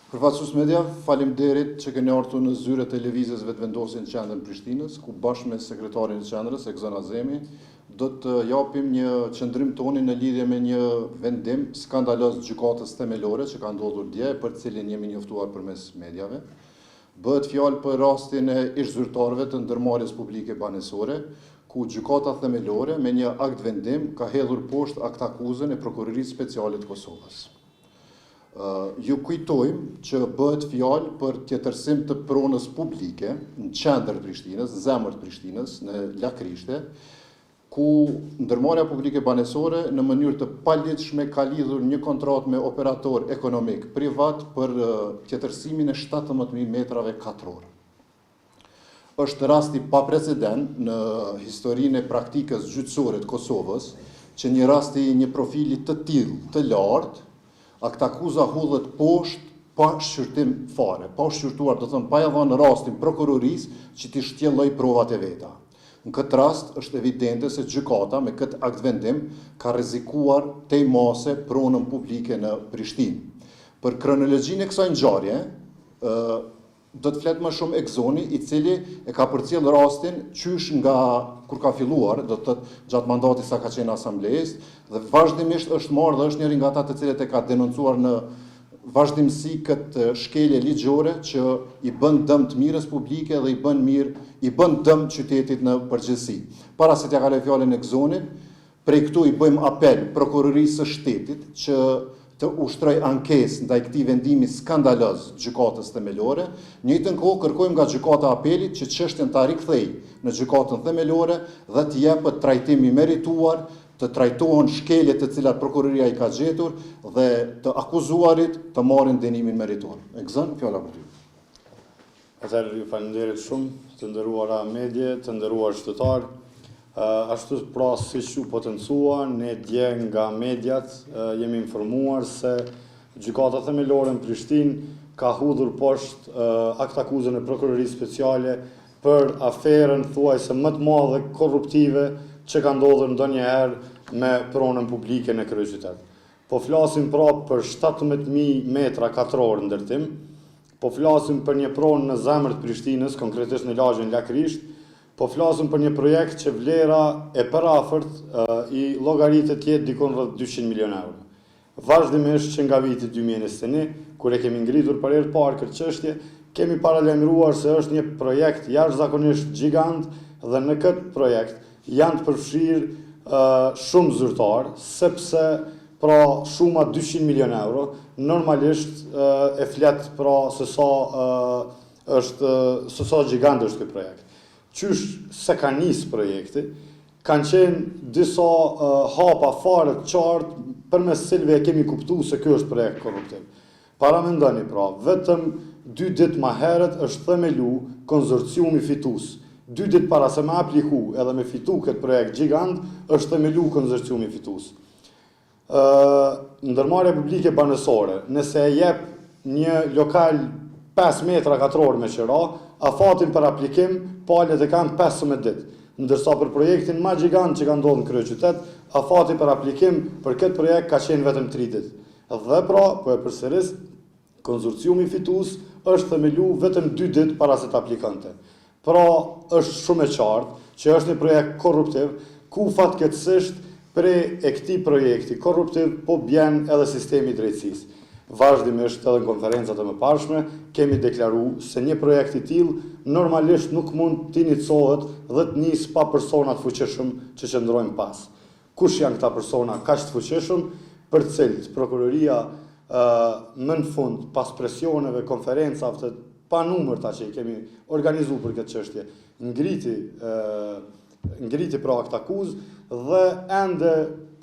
Përfaqësues media, faleminderit që keni ardhur në zyret e lëvizjes vetëvendosje në qendrën e Prishtinës, ku bashkë me sekretarin e qendrës, Ekzon Azemi, do të japim një qëndrim tonin në lidhje me një vendim skandaloz gjykatës themelore që ka ndodhur dje, për cilin jemi njoftuar përmes mediave. Bëhet fjalë për rastin e ish-zyrtarëve të ndërmarrjes publike banesore, ku gjykata themelore me një akt vendim ka hedhur poshtë aktakuzën e Prokurorisë Speciale të Kosovës. Ju kujtojmë që bëhet fjalë për tjetërsim të pronës publike në qendër Prishtinës, në zemër të Prishtinës, në Lakrishte, ku ndërmarrja publike banesore në mënyrë të paligjshme ka lidhur një kontratë me operator ekonomik privat për tjetërsimin e 17.000 metrave katror. Është rasti pa precedent në historinë e praktikës gjyqësore të Kosovës që një rasti një profili të tillë të lartë aktakuza hudhet poshtë pa shqyrtim fare, pa shqyrtuar, do të thënë pa ia dhënë rastin prokurorisë që t'i shtjelloj provat e veta. Në këtë rast është evidente se gjykata me këtë akt vendim ka rrezikuar tej mase pronën publike në Prishtinë. Për kronologjinë e kësaj ngjarje, do të flet më shumë Ekzoni, i cili e ka përcjell rastin qysh nga kur ka filluar, do të thotë gjatë mandatit sa ka qenë asamblejës, dhe vazhdimisht është marrë dhe është njëri nga ata të cilët e ka denoncuar në vazhdimsi këtë shkelje ligjore që i bën dëm të mirës publike dhe i bën dëm qytetit në përgjithësi. Para se t'ja kaloj fjalën Ekzonit, prej këtu i bëjmë apel prokurorisë së shtetit që të ushtroj ankesë ndaj këtij vendimi skandaloz gjykatës themelore. Në njëjtën kohë kërkojmë nga gjykata apelit që çështjen ta rikthejë në gjykatën themelore dhe të jepet trajtim i merituar, të trajtohen shkeljet të cilat prokuroria i ka gjetur dhe të akuzuarit të marrin dënimin meritor. Ekzon, fjala për ty. Atëherë ju falenderit shumë, të nderuara medje, të nderuar qytetar. Ashtu pra siç u potencua, ne dje nga mediat jemi informuar se gjykata themelore në Prishtinë ka hudhur poshtë aktakuzën e Prokurorisë Speciale për aferën thuajse më të madhe korruptive që ka ndodhur ndonjëherë me pronën publike në kryeqytet. Po flasim pra për 17.000 metra katror ndërtim, po flasim për një pronë në zemër të Prishtinës, konkretisht në lagjen Lakrisht. Po flasim për një projekt që vlera e parafort i llogaritet jetë dikon rreth 200 milionë euro. Vazhdimisht që nga viti 2021, kur e kemi ngritur për herë të parë këtë çështje, kemi paralajmëruar se është një projekt jashtëzakonisht gjigant dhe në këtë projekt janë të përfshirë shumë zyrtar, sepse pra shuma 200 milionë euro normalisht e flet pra se sa gjigant është ky projekt. Qysh se ka nisë projekti, kanë qenë disa hapa fare të qartë përmes cilëve e kemi kuptuar se ky është projekt korruptiv. Paramendoni pra, vetëm 2 ditë më herët është themelu konsorciumi fitues. 2 ditë para se me apliku edhe me fitu këtë projekt gjigant, është themelu konsorciumi fitues. Ndërmarrja publike banesore, nëse e jep një lokal 5 metra katror me qira, afatin për aplikim, palët e kanë 15 ditë. Ndërsa për projektin më gjigant që ka ndodhur në kryeqytet, afati për aplikim për këtë projekt ka qenë vetëm 3 ditë. Dhe pra, po e përsëris, konsorciumi fitues është themelu vetëm 2 ditë para se të aplikante. Pra, është shumë e qartë që është një projekt korruptiv, ku fatkeqësisht prej e këtij projekti korruptiv po bjen edhe sistemi i drejtësisë. Vazhdimisht edhe në konferencat e mëparshme kemi deklaruar se një projekt i tillë normalisht nuk mund të iniciohet dhe të nisë pa persona të fuqishëm që qëndrojnë pas. Kush janë këta persona kaq të fuqishëm për të cilët prokuroria më në fund pas presioneve, konferencave të panumërta që i kemi organizuar për këtë çështje, ngriti pra aktakuzë dhe ende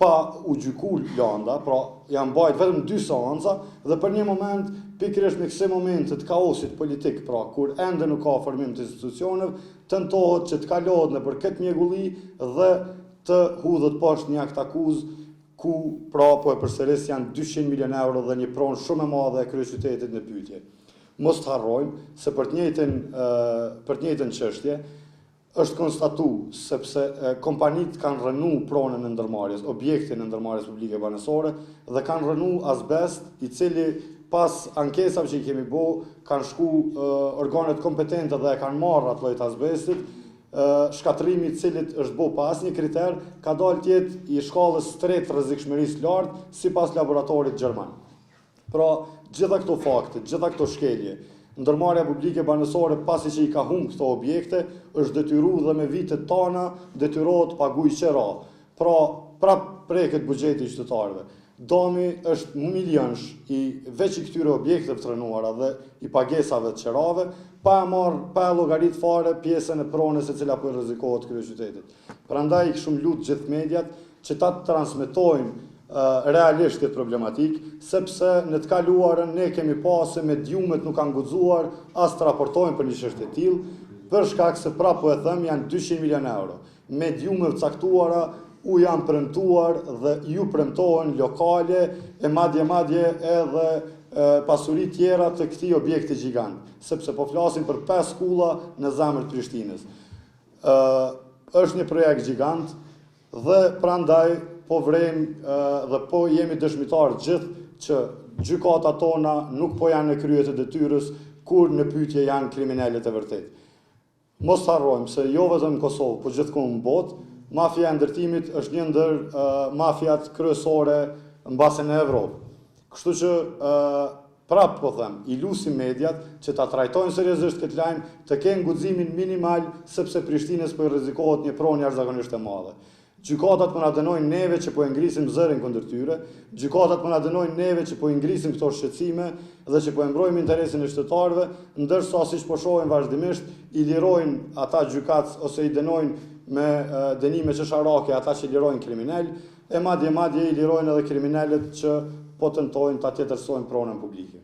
pa u gjykuar landa, pra janë mbajt vetëm 2 seanca dhe për një moment pikërisht në kësaj momente të kaosit politik, pra kur ende nuk ka formim të institucioneve, tentohet që të kalohet nëpër këtë mjegulli dhe të hudhet poshtë një aktakuzë ku pra po e përsëris janë 200 milionë euro dhe një pronë shumë e madhe e kryeqytetit në pyetje. Mos të harrojmë se për të njëjtën çështje është konstatu sepse kompanitë kanë rënu pronën e ndërmarrjes, objektin e ndërmarrjes publike banesore dhe kanë rënu azbest i cili pas ankesave që i kemi bo, kanë shku organet kompetente dhe e kanë marrë atë lloj të azbestit, shkatrimi i cilit është bo pa asnjë kriter, ka dalë tjetë i shkallës 3 rrezikshmërisë lartë sipas laboratorit gjerman. Pra, gjitha këto fakte, gjitha këto shkelje, ndërmarrja publike banësore pasi që i ka humbë këto objekte, është detyru dhe me vitet tana detyrohet paguaj qera. Pra, prap preket buxheti i qytetarëve. Dami është milionsh i veç i këtyre objekteve të rënuara dhe i pagesave të qerave, pa e llogarit fare pjesën e pronës e cila po rrezikohet kryeqytetit. Prandaj shumë lut gjithë mediat që ta transmetojnë realisht këtë problematik, sepse në të kaluarën ne kemi pasë se mediumet nuk kanë guxuar as të raportojnë për një çështje të tillë, për shkak se prapë e them janë 200 milion euro. Mediumet caktuara u janë premtuar dhe ju premtohen lokale e madje edhe pasuri tjera të këtij objekti gjigant, sepse po flasim për 5 kulla në zemër të Prishtinës. Është një projekt gjigant dhe prandaj po vrejmë dhe po jemi dëshmitarë gjithë që gjykatat tona nuk po janë në krye të detyrës kur në pyetje janë kriminalet e vërtet. Mos harrojmë se jo vetëm në Kosovë, po gjithkund në botë, mafia e ndërtimit është një ndër mafiat kryesore në basën e Evropë. Kështu që prapë po them, i lusim mediat që ta trajtojnë seriozisht këtë lajm, të kenë guximin minimal sepse Prishtinës po i rrezikohet një pronjë jashtëzakonisht e madhe. Gjykatat po na dënojnë neve që po e ngrisim zërin kundër tyre, gjykatat po na dënojnë neve që po i ngrisim këto shqetësime dhe që po e mbrojmë interesin e qytetarëve, ndërsa siç po shohim vazhdimisht i lirojnë ata gjykatës ose i dënojnë me dënime çesharake ata që lirojnë kriminal, e madje i lirojnë edhe kriminalet që po tentojnë ta tjetërsojnë pronën publike.